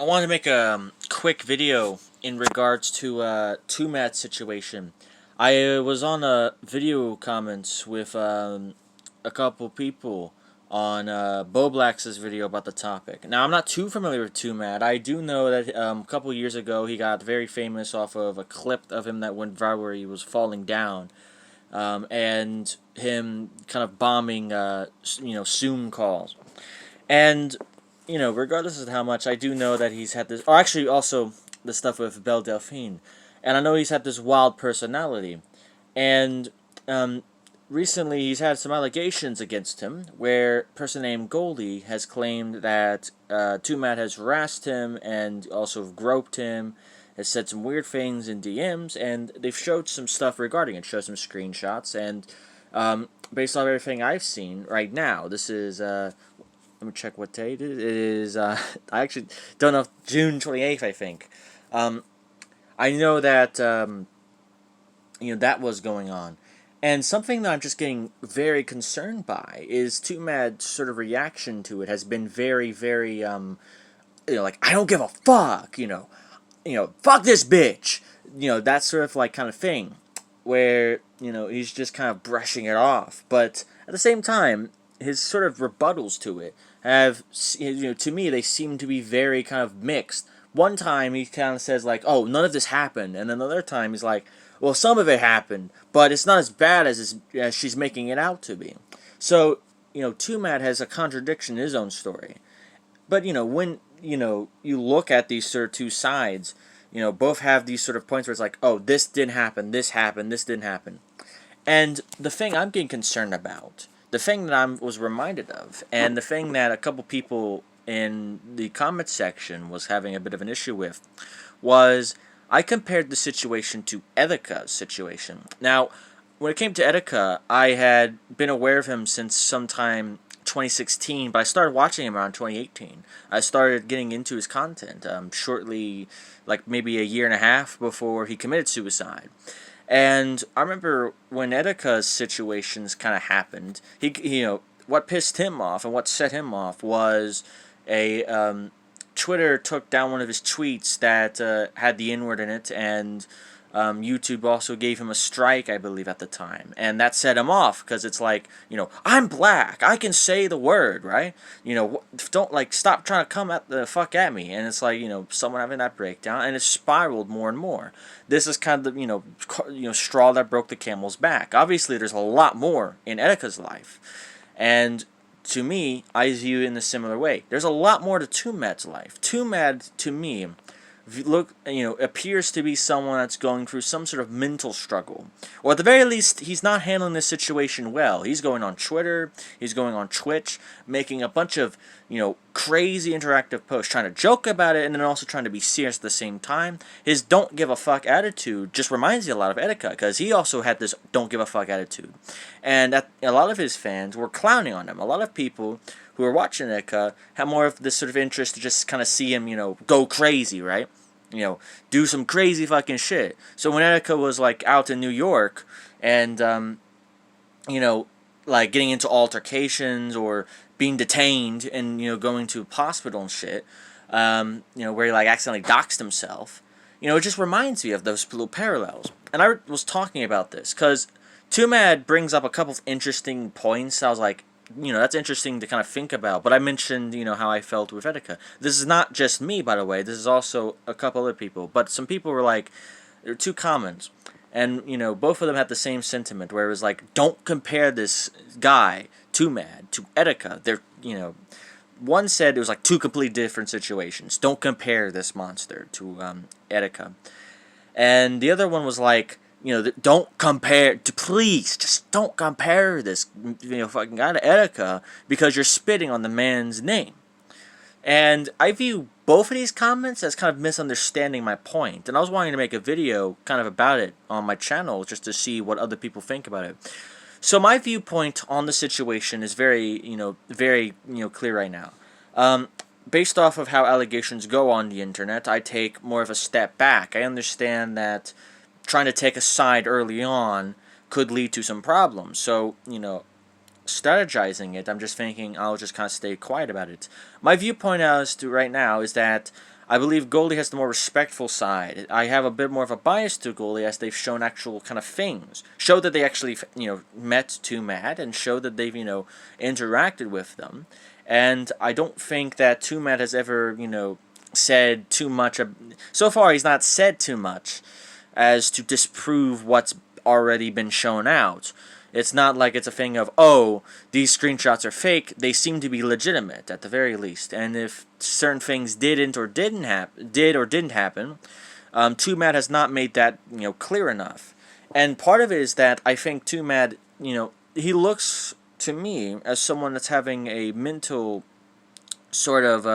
wanted to make a quick video in regards to Twomad situation. I was on a video comments with a couple people on Boblax's video about the topic. Now, I'm not too familiar with Twomad. I do know that a couple years ago he got very famous off of a clip of him that went viral where he was falling down, and him kind of bombing Zoom calls. And regardless of how much, I do know that he's had this, or actually also the stuff with Belle Delphine, and I know he's had this wild personality, and recently he's had some allegations against him, where a person named Goldie has claimed that Twomad has harassed him and also groped him, has said some weird things in DMs, and they've showed some stuff regarding it, showed some screenshots, and based on everything I've seen right now, this is let me check what date it is. I actually don't know. June 28th, I think. I know that that was going on, and something that I'm just getting very concerned by is Twomad's sort of reaction to it has been very, very like, I don't give a fuck. Fuck this bitch. That sort of like kind of thing, where he's just kind of brushing it off, but at the same time, his sort of rebuttals to it have, to me, they seem to be very kind of mixed. One time he kind of says like, oh, none of this happened, and then another time he's like, well, some of it happened, but it's not as bad as she's making it out to be. So, Twomad has a contradiction in his own story. But, when, you look at these sort of two sides, both have these sort of points where it's like, oh, this didn't happen, this happened, this didn't happen. And the thing I'm getting concerned about, the thing that I was reminded of, and the thing that a couple people in the comment section was having a bit of an issue with, was I compared the situation to Etika's situation. Now, when it came to Etika, I had been aware of him since sometime 2016, but I started watching him around 2018. I started getting into his content shortly, like maybe a year and a half before he committed suicide. And I remember when Etika's situations kind of happened, what pissed him off and what set him off was Twitter took down one of his tweets that had the N-word in it, and YouTube also gave him a strike, I believe, at the time. And that set him off, because it's like, I'm black, I can say the word, right? Don't, stop trying to come at the fuck at me. And it's like, someone having that breakdown, and it spiraled more and more. This is kind of the, straw that broke the camel's back. Obviously, there's a lot more in Etika's life. And to me, I view it in a similar way. There's a lot more to Twomad's life. Twomad, to me, appears to be someone that's going through some sort of mental struggle. Or at the very least, he's not handling this situation well. He's going on Twitter, he's going on Twitch, making a bunch of, crazy interactive posts, trying to joke about it, and then also trying to be serious at the same time. His don't give a fuck attitude just reminds me a lot of Etika, because he also had this don't give a fuck attitude. And a lot of his fans were clowning on him. A lot of people who are watching Etika have more of this sort of interest to just kind of see him, go crazy, right? Do some crazy fucking shit. So when Etika was, out in New York and, getting into altercations or being detained and, going to hospital and shit, where he, accidentally doxed himself, it just reminds me of those little parallels. And I was talking about this, because Twomad brings up a couple of interesting points. I was like, that's interesting to kind of think about. But I mentioned, how I felt with Etika. This is not just me, by the way. This is also a couple other people. But some people were like, there are two comments. And, both of them had the same sentiment, where it was like, don't compare this guy, Twomad, to Etika. They're, one said it was like two completely different situations. Don't compare this monster to Etika. And the other one was like, don't compare, please, just don't compare this, fucking guy to Etika, because you're spitting on the man's name. And I view both of these comments as kind of misunderstanding my point. And I was wanting to make a video kind of about it on my channel, just to see what other people think about it. So my viewpoint on the situation is very, very, clear right now. Based off of how allegations go on the internet, I take more of a step back. I understand that trying to take a side early on could lead to some problems. So, strategizing it, I'm just thinking I'll just kind of stay quiet about it. My viewpoint as to right now is that I believe Goldie has the more respectful side. I have a bit more of a bias to Goldie as they've shown actual kind of things. Show that they actually, met Twomad and show that they've, interacted with them. And I don't think that Twomad has ever, said too much. So far, he's not said too much as to disprove what's already been shown out. It's not like it's a thing of, oh, these screenshots are fake. They seem to be legitimate at the very least. And if certain things did or didn't happen, Twomad has not made that clear enough. And part of it is that I think Twomad, he looks to me as someone that's having a mental sort of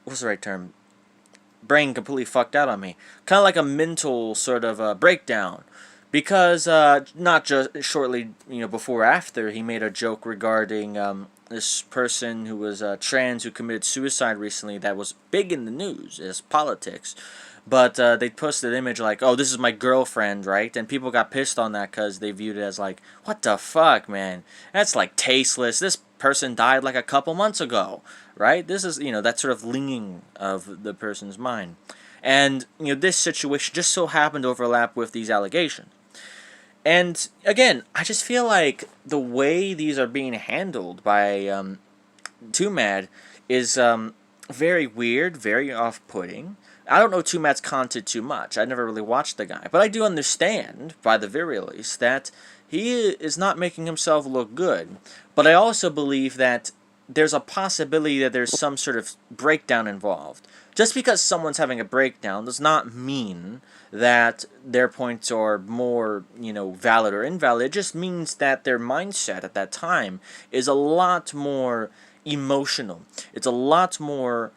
what's the right term? Brain completely fucked out on me. Kind of like a mental sort of breakdown. Because not just shortly, before or after, he made a joke regarding this person who was trans who committed suicide recently that was big in the news as politics. But they posted an image like, oh, this is my girlfriend, right? And people got pissed on that because they viewed it as like, what the fuck, man? That's like tasteless. This person died like a couple months ago, right? This is, that sort of leaning of the person's mind. And, this situation just so happened to overlap with these allegations. And, again, I just feel like the way these are being handled by Twomad is very weird, very off-putting. I don't know Twomad's content too much. I never really watched the guy. But I do understand, by the very least, that he is not making himself look good. But I also believe that there's a possibility that there's some sort of breakdown involved. Just because someone's having a breakdown does not mean that their points are more, valid or invalid. It just means that their mindset at that time is a lot more emotional. It's a lot more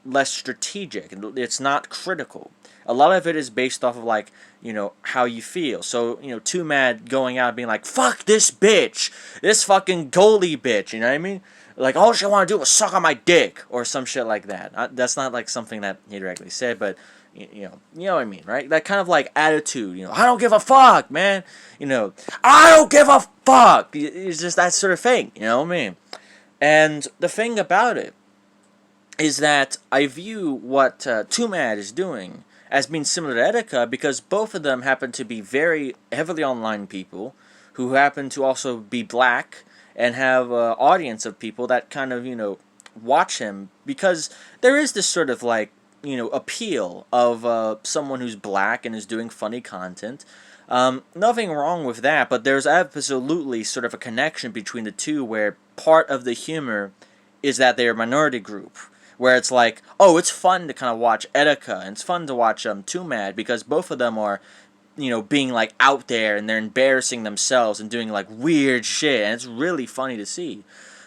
less strategic. It's not critical. A lot of it is based off of, like, how you feel. So, Twomad going out and being like, fuck this bitch! This fucking Goldie bitch, you know what I mean? Like, all she wanted to do was suck on my dick, or some shit like that. That's not, like, something that he directly said, but, you know what I mean, right? That kind of, like, attitude, I don't give a fuck, man! I don't give a fuck! It's just that sort of thing, you know what I mean? And the thing about it is that I view what Twomad is doing as being similar to Etika because both of them happen to be very heavily online people who happen to also be black and have an audience of people that kind of, watch him because there is this sort of, like, appeal of someone who's black and is doing funny content. Nothing wrong with that, but there's absolutely sort of a connection between the two where part of the humor is that they're a minority group. Where it's like, oh, it's fun to kind of watch Etika, and it's fun to watch Twomad because both of them are, being like out there and they're embarrassing themselves and doing like weird shit, and it's really funny to see.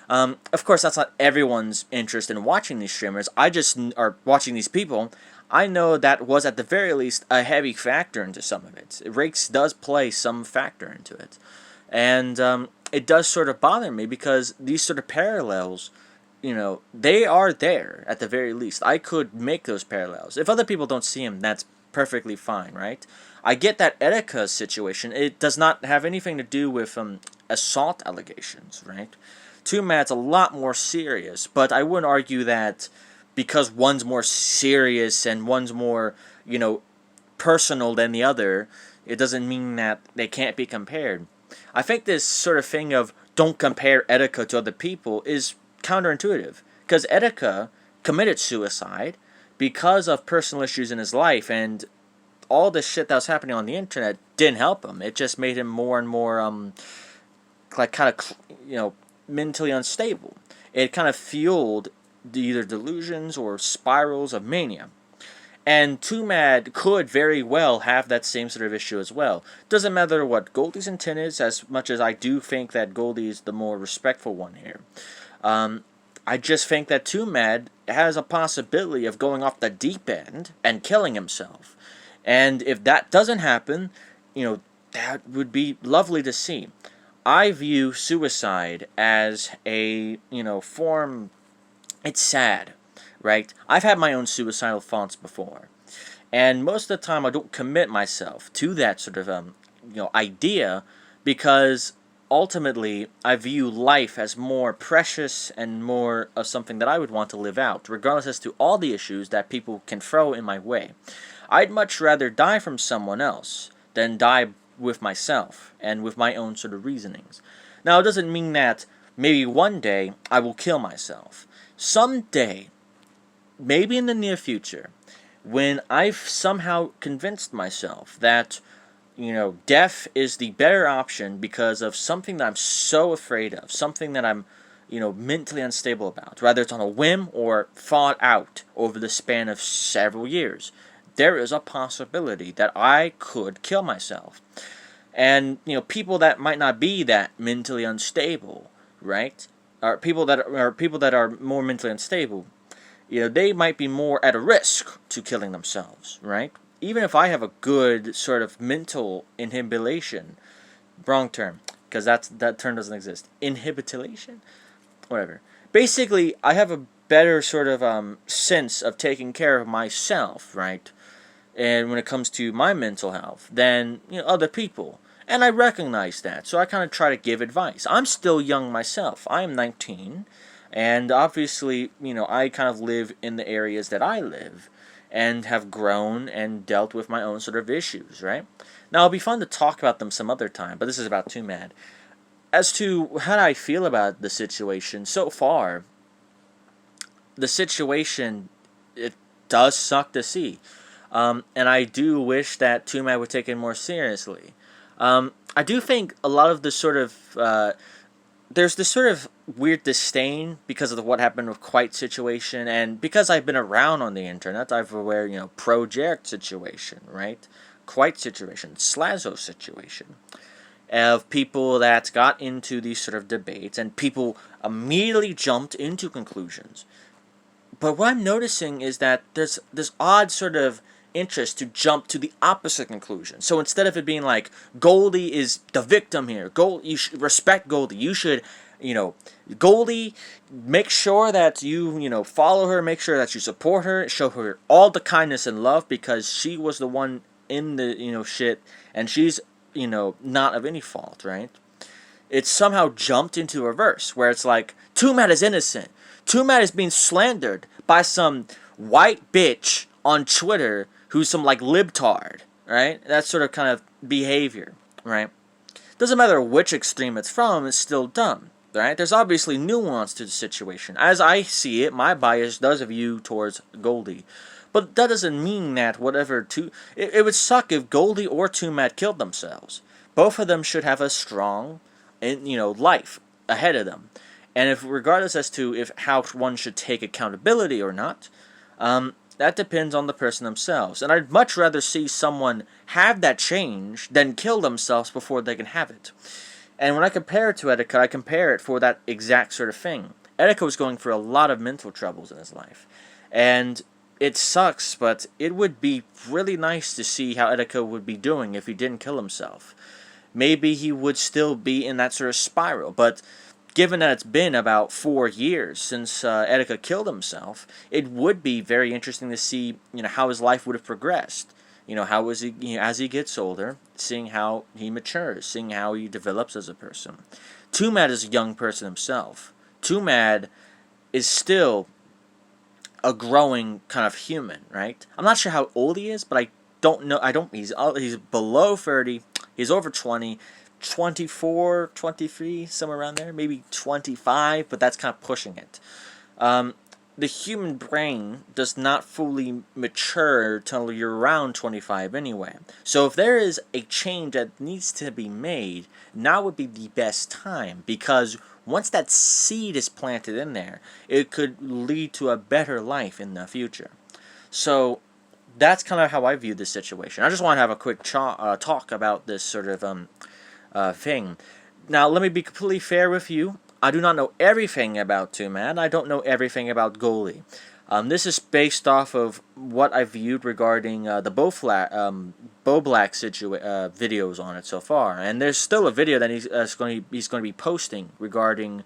Of course, that's not everyone's interest in watching these streamers. I just are watching these people. I know that was at the very least a heavy factor into some of it. Rakes does play some factor into it, and it does sort of bother me because these sort of parallels. They are there at the very least. I could make those parallels. If other people don't see them, that's perfectly fine, right? I get that Etika situation. It does not have anything to do with assault allegations, right? Twomad's a lot more serious, but I wouldn't argue that because one's more serious and one's more, personal than the other, it doesn't mean that they can't be compared. I think this sort of thing of don't compare Etika to other people is counterintuitive because Etika committed suicide because of personal issues in his life, and all the shit that was happening on the internet didn't help him. It just made him more and more like kind of mentally unstable. It kind of fueled either delusions or spirals of mania. And Twomad could very well have that same sort of issue as well. Doesn't matter what Goldie's intent is, as much as I do think that Goldie is the more respectful one here. I just think that Twomad has a possibility of going off the deep end and killing himself. And if that doesn't happen, that would be lovely to see. I view suicide as a, form. It's sad, right? I've had my own suicidal thoughts before. And most of the time I don't commit myself to that sort of, idea because ultimately, I view life as more precious and more of something that I would want to live out, regardless as to all the issues that people can throw in my way. I'd much rather die from someone else than die with myself and with my own sort of reasonings. Now, it doesn't mean that maybe one day I will kill myself. Someday, maybe in the near future, when I've somehow convinced myself that, death is the better option because of something that I'm so afraid of, something that I'm, mentally unstable about, whether it's on a whim or thought out over the span of several years, there is a possibility that I could kill myself. And, people that might not be that mentally unstable, right? Or people that are more mentally unstable, they might be more at a risk to killing themselves, right? Even if I have a good sort of mental inhibition, wrong term, because that term doesn't exist. Inhibitilation? Whatever. Basically, I have a better sort of sense of taking care of myself, right? And when it comes to my mental health, than other people. And I recognize that, so I kind of try to give advice. I'm still young myself. I am 19, and obviously, I kind of live in the areas that I live, and have grown and dealt with my own sort of issues, right? Now, it'll be fun to talk about them some other time, but this is about Twomad. As to how I feel about the situation, so far, the situation, it does suck to see. And I do wish that Twomad would take it more seriously. I do think a lot of the sort of, there's this sort of weird disdain because of what happened with Quite situation, and because I've been around on the internet, I'm aware, Project situation, right? Quite situation, Slazo situation, of people that got into these sort of debates, and people immediately jumped into conclusions. But what I'm noticing is that there's this odd sort of interest to jump to the opposite conclusion. So instead of it being like, Goldie is the victim here, you should respect Goldie, you should, Goldie, make sure that you, follow her, make sure that you support her, show her all the kindness and love because she was the one in the, shit, and she's, not of any fault, right? It's somehow jumped into reverse, where it's like, Twomad is innocent. Twomad is being slandered by some white bitch on Twitter who's some, libtard, right? That sort of kind of behavior, right? Doesn't matter which extreme it's from, it's still dumb, right? There's obviously nuance to the situation. As I see it, my bias does view towards Goldie. But that doesn't mean that it would suck if Goldie or Twomad killed themselves. Both of them should have a strong, life ahead of them. And if regardless as to how one should take accountability or not, that depends on the person themselves. And I'd much rather see someone have that change than kill themselves before they can have it. And when I compare it to Etika, I compare it for that exact sort of thing. Etika was going through a lot of mental troubles in his life. And it sucks, but it would be really nice to see how Etika would be doing if he didn't kill himself. Maybe he would still be in that sort of spiral, but given that it's been about 4 years since Etika killed himself, it would be very interesting to see, how his life would have progressed. How was he, as he gets older, seeing how he matures, seeing how he develops as a person. Twomad is a young person himself. Twomad is still a growing kind of human, right? I'm not sure how old he is, but I don't know. He's below 30. He's over 20. 24, 23, somewhere around there, maybe 25, but that's kind of pushing it. The human brain does not fully mature till you're around 25 anyway. So if there is a change that needs to be made, now would be the best time, because once that seed is planted in there, it could lead to a better life in the future. So that's kind of how I view this situation. I just want to have a quick talk about this sort of thing. Now, let me be completely fair with you. I do not know everything about Twomad. I don't know everything about Goldie. This is based off of what I viewed regarding the Bo Black videos on it so far. And there's still a video that he's going to be posting regarding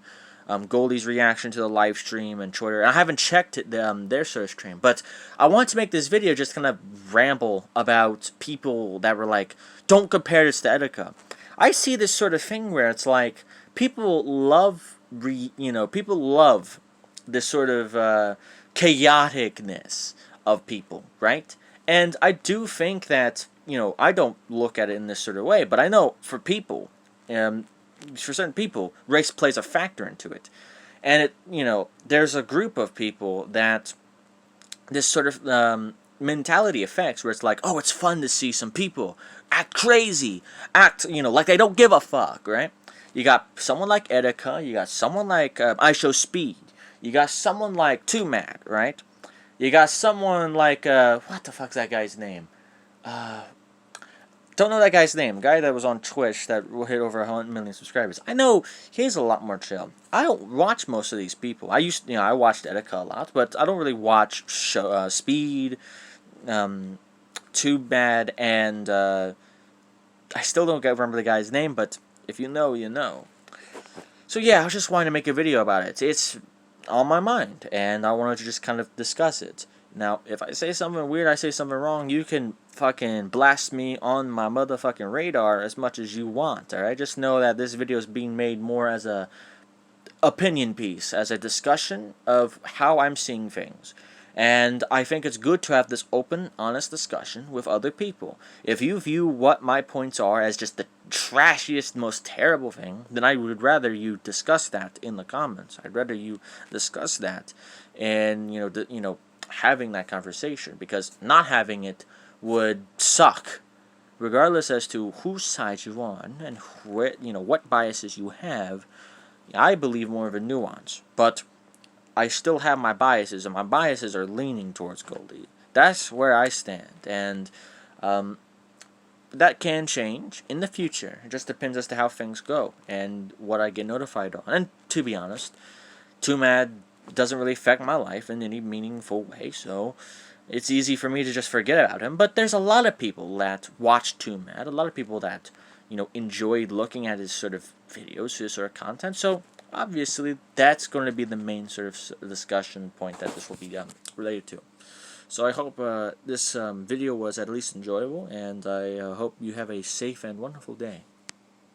Goldie's reaction to the live stream and Twitter. I haven't checked their search stream, but I want to make this video just kind of ramble about people that were like, don't compare this to Etika. I see this sort of thing where it's like people love people love this sort of chaoticness of people, right? And I do think that, I don't look at it in this sort of way, but I know um, for certain people, race plays a factor into it. And there's a group of people that this sort of mentality affects, where it's like, oh, it's fun to see some people act crazy, like they don't give a fuck, right? You got someone like Etika, you got someone like I Show Speed, you got someone like Twomad, right? You got someone like what the fuck's that guy's name? Don't know that guy's name. Guy that was on Twitch that will hit over 100 million subscribers. I know he's a lot more chill. I don't watch most of these people. I watched Etika a lot, but I don't really watch Speed, Too Bad, and I still don't remember the guy's name. But if you know, you know. So yeah, I was just wanting to make a video about it. It's on my mind, and I wanted to just kind of discuss it. Now, if I say something weird, I say something wrong, you can fucking blast me on my motherfucking radar as much as you want, alright? Just know that this video is being made more as a opinion piece, as a discussion of how I'm seeing things. And I think it's good to have this open, honest discussion with other people. If you view what my points are as just the trashiest, most terrible thing, then I would rather you discuss that in the comments. I'd rather you discuss that and, having that conversation, because not having it would suck, regardless as to whose side you're on and what biases you have. I believe more of a nuance, but I still have my biases, and my biases are leaning towards Goldie. That's where I stand, and that can change in the future. It just depends as to how things go and what I get notified on. And to be honest, Twomad doesn't really affect my life in any meaningful way, so it's easy for me to just forget about him. But there's a lot of people that watch Twomad, a lot of people that enjoyed looking at his sort of videos, his sort of content. So obviously that's going to be the main sort of discussion point that this will be related to. So I hope this video was at least enjoyable, and I hope you have a safe and wonderful day.